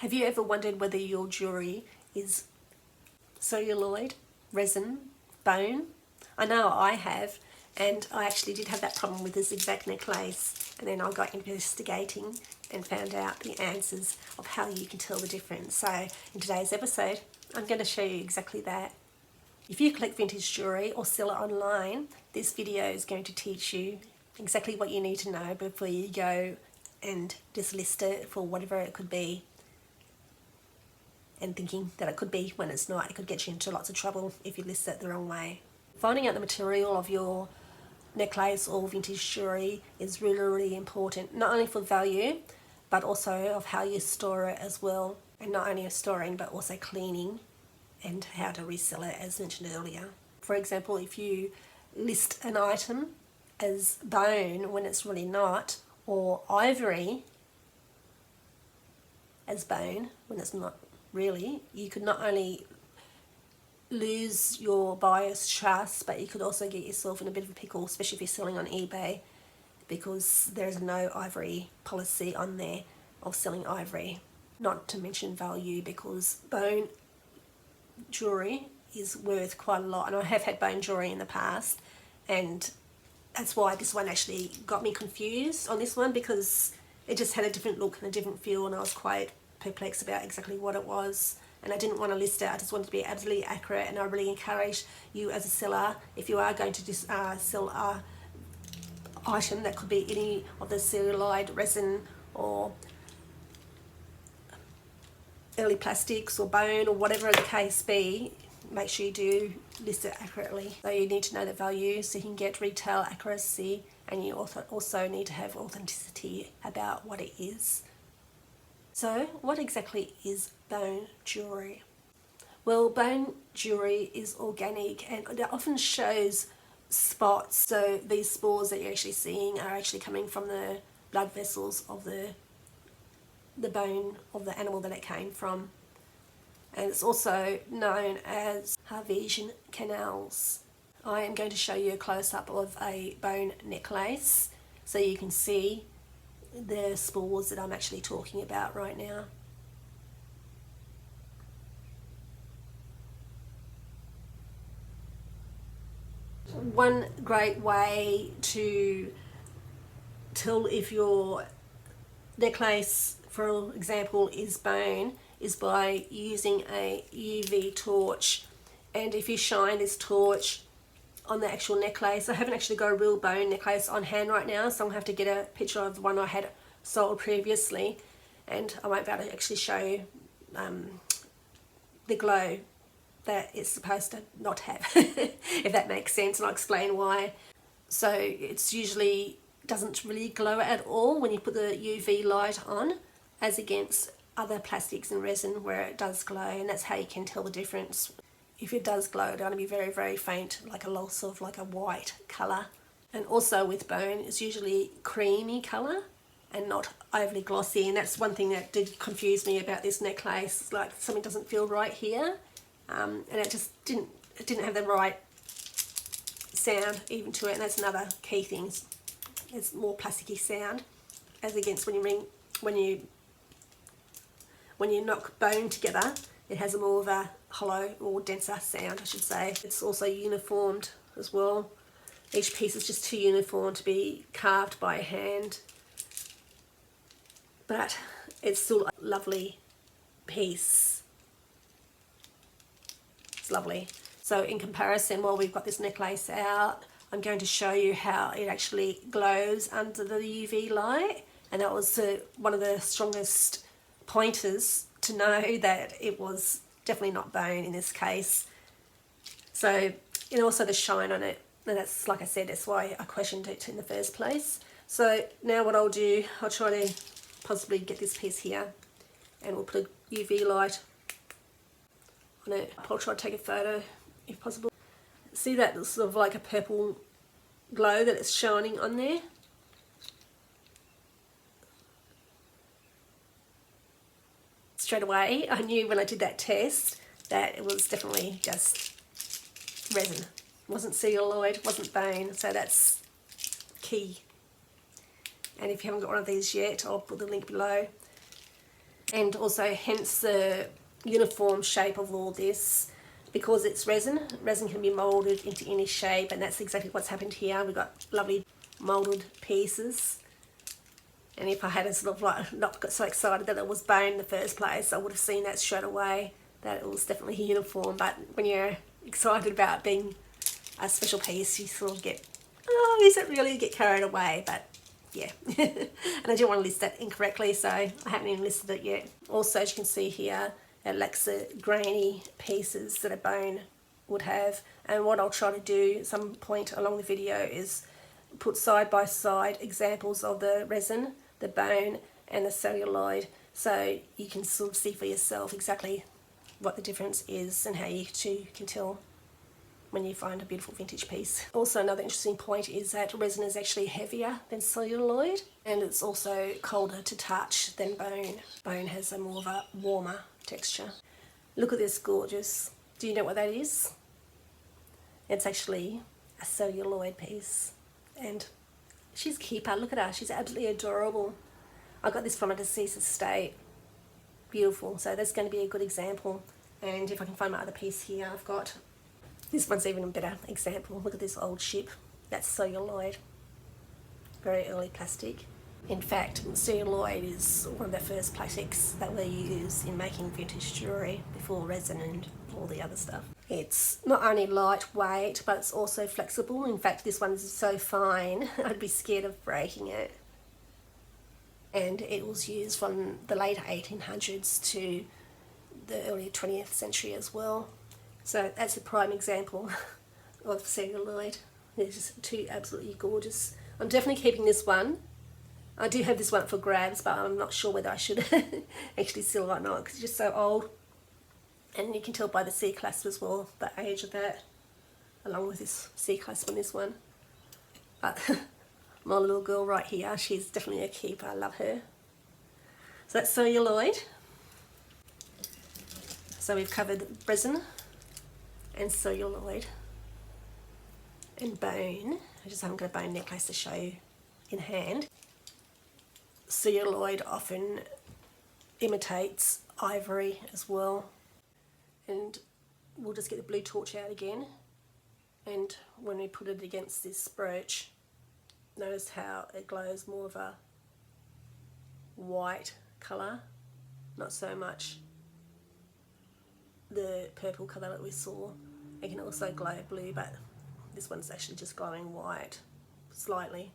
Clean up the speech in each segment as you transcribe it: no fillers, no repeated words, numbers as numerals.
Have you ever wondered whether your jewellery is celluloid, resin, bone? I know I have, and I actually did have that problem with this exact necklace, and then I got investigating and found out the answers of how you can tell the difference. So in today's episode, I'm going to show you exactly that. If you collect vintage jewellery or sell it online, this video is going to teach you exactly what you need to know before you go and just list it for whatever it could be, and thinking that it could be when it's not. It could get you into lots of trouble if you list it the wrong way. Finding out the material of your necklace or vintage jewellery is really, really important, not only for value but also of how you store it as well, and not only storing but also cleaning and how to resell it, as mentioned earlier. For example, if you list an item as bone when it's really not, or ivory as bone when it's not really, you could not only lose your buyer's trust, but you could also get yourself in a bit of a pickle, especially if you're selling on eBay, because there's no ivory policy on there of selling ivory. Not to mention value, because bone jewellery is worth quite a lot, and I have had bone jewellery in the past, and that's why this one actually got me confused on this one, because it just had a different look and a different feel, and I was quite perplexed about exactly what it was, and I didn't want to list it. I just wanted to be absolutely accurate, and I really encourage you as a seller, if you are going to just sell a item that could be any of the celluloid, resin, or early plastics or bone, or whatever the case be, make sure you do list it accurately. So you need to know the value so you can get retail accuracy, and you also need to have authenticity about what it is. So what exactly is bone jewellery? Well, bone jewellery is organic, and it often shows spots. So these spores that you're actually seeing are actually coming from the blood vessels of the bone of the animal that it came from. And it's also known as Harvesian canals. I am going to show you a close-up of a bone necklace so you can see the spores that I'm actually talking about right now. One great way to tell if your necklace, for example, is bone is by using a UV torch. And if you shine this torch on the actual necklace, I haven't actually got a real bone necklace on hand right now, so I'll have to get a picture of the one I had sold previously, and I won't be able to actually show you the glow that it's supposed to not have, if that makes sense, and I'll explain why. So it's usually doesn't really glow at all when you put the UV light on, as against other plastics and resin where it does glow, and that's how you can tell the difference. If it does glow, it's going to be very, very faint, like a loss of like a white colour. And also with bone, it's usually creamy colour and not overly glossy, and that's one thing that did confuse me about this necklace. Like, something doesn't feel right here, and it just didn't have the right sound even to it, and that's another key thing. It's more plasticky sound, as against when you knock bone together, it has a more of a hollow or denser sound, I should say. It's also uniformed as well. Each piece is just too uniform to be carved by hand, but it's still a lovely piece. It's lovely. So in comparison, while we've got this necklace out, I'm going to show you how it actually glows under the UV light, and that was one of the strongest pointers to know that it was definitely not bone in this case. So, and also the shine on it, and that's, like I said, that's why I questioned it in the first place. So now what I'll do, I'll try to possibly get this piece here, and we'll put a UV light on it. I'll try to take a photo if possible. See that sort of like a purple glow that it's shining on there? Straight away I knew when I did that test that it was definitely just resin. It wasn't celluloid, wasn't bone, so that's key. And if you haven't got one of these yet, I'll put the link below. And also hence the uniform shape of all this. Because it's resin, resin can be moulded into any shape, and that's exactly what's happened here. We've got lovely moulded pieces. And if I had sort of like not got so excited that it was bone in the first place, I would have seen that straight away, that it was definitely uniform. But when you're excited about being a special piece, you sort of get, oh, is it really? Get carried away. But yeah, and I didn't want to list that incorrectly, so I haven't even listed it yet. Also, as you can see here, it lacks the grainy pieces that a bone would have. And what I'll try to do at some point along the video is put side by side examples of the resin, the bone and the celluloid, so you can sort of see for yourself exactly what the difference is and how you too can tell when you find a beautiful vintage piece. Also, another interesting point is that resin is actually heavier than celluloid, and it's also colder to touch than bone. Bone has a more of a warmer texture. Look at this, gorgeous. Do you know what that is? It's actually a celluloid piece, and she's a keeper. Look at her, she's absolutely adorable. I got this from a deceased estate. Beautiful, so that's going to be a good example. And if I can find my other piece here, I've got, this one's even a better example. Look at this old ship, that's celluloid. Very early plastic. In fact, celluloid is one of the first plastics that we use in making vintage jewellery before resin and all the other stuff. It's not only lightweight, but it's also flexible. In fact, this one's so fine, I'd be scared of breaking it. And it was used from the late 1800s to the early 20th century as well. So that's a prime example of celluloid. They're just two absolutely gorgeous. I'm definitely keeping this one. I do have this one for grabs, but I'm not sure whether I should actually sell it or not, because it's just so old. And you can tell by the C-clasp as well, the age of that, along with this C-clasp on this one. But my little girl right here, she's definitely a keeper. I love her. So that's celluloid. So we've covered resin and celluloid and bone. I just haven't got a bone necklace to show you in hand. Celluloid often imitates ivory as well. And we'll just get the blue torch out again, and when we put it against this brooch, notice how it glows more of a white colour, not so much the purple colour that we saw. It can also glow blue, but this one's actually just glowing white slightly.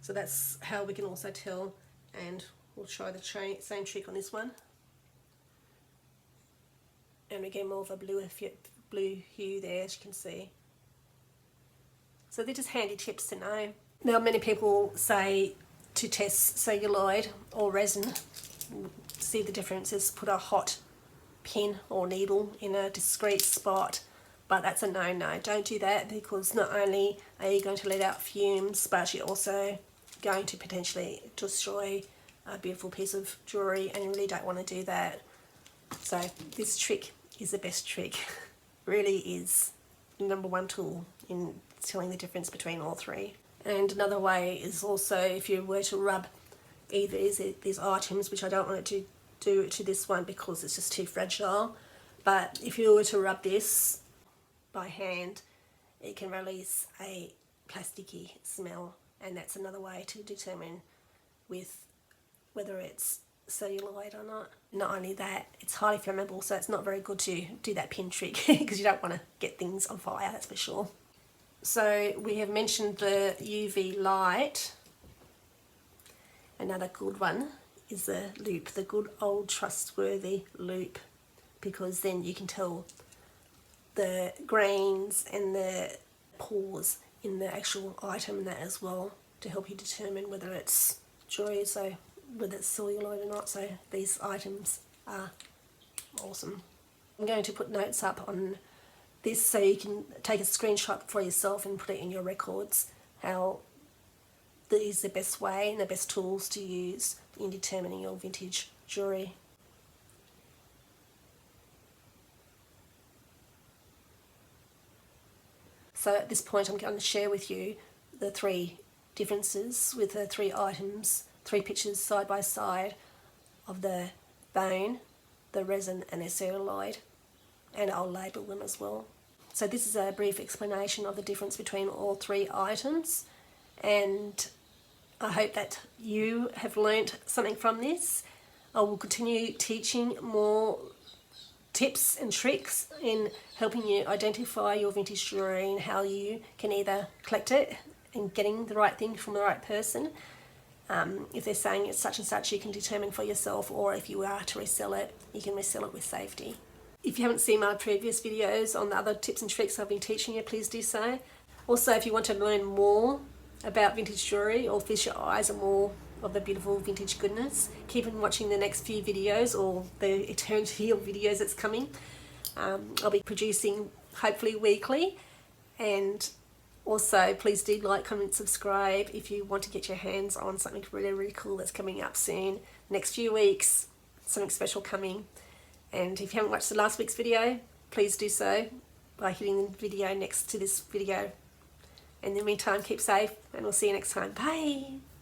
So that's how we can also tell, and we'll try the same trick on this one. And we get more of a blue hue there, as you can see. So they're just handy tips to know. Now, many people say to test celluloid or resin, see the difference is put a hot pin or needle in a discreet spot, but that's a no-no. Don't do that, because not only are you going to let out fumes, but you're also going to potentially destroy a beautiful piece of jewellery, and you really don't want to do that. So this trick is the best trick. Really is the #1 tool in telling the difference between all three. And another way is also if you were to rub either these items, which I don't want to do to this one because it's just too fragile, but if you were to rub this by hand, it can release a plasticky smell, and that's another way to determine with whether it's celluloid or not. Not only that, it's highly flammable, so it's not very good to do that pin trick because you don't want to get things on fire, that's for sure. So we have mentioned the UV light. Another good one is the loop, the good old trustworthy loop, because then you can tell the grains and the pores in the actual item and that as well, to help you determine whether it's jewellery, so whether it's celluloid or not. So these items are awesome. I'm going to put notes up on this so you can take a screenshot for yourself and put it in your records, how these are the best way and the best tools to use in determining your vintage jewellery. So at this point I'm going to share with you the three differences with the three items, three pictures side by side of the bone, the resin and the celluloid, and I'll label them as well. So this is a brief explanation of the difference between all three items, and I hope that you have learnt something from this. I will continue teaching more tips and tricks in helping you identify your vintage jewellery and how you can either collect it and getting the right thing from the right person. If they're saying it's such and such, you can determine for yourself, or if you are to resell it, you can resell it with safety. If you haven't seen my previous videos on the other tips and tricks I've been teaching you, please do so. Also, if you want to learn more about vintage jewellery or feast your eyes on more of the beautiful vintage goodness, keep on watching the next few videos, or the eternity of videos that's coming. I'll be producing hopefully weekly, and also please do like, comment, subscribe if you want to get your hands on something really, really cool that's coming up soon. Next few weeks, something special coming. And if you haven't watched the last week's video, please do so by hitting the video next to this video. In the meantime, keep safe, and we'll see you next time. Bye!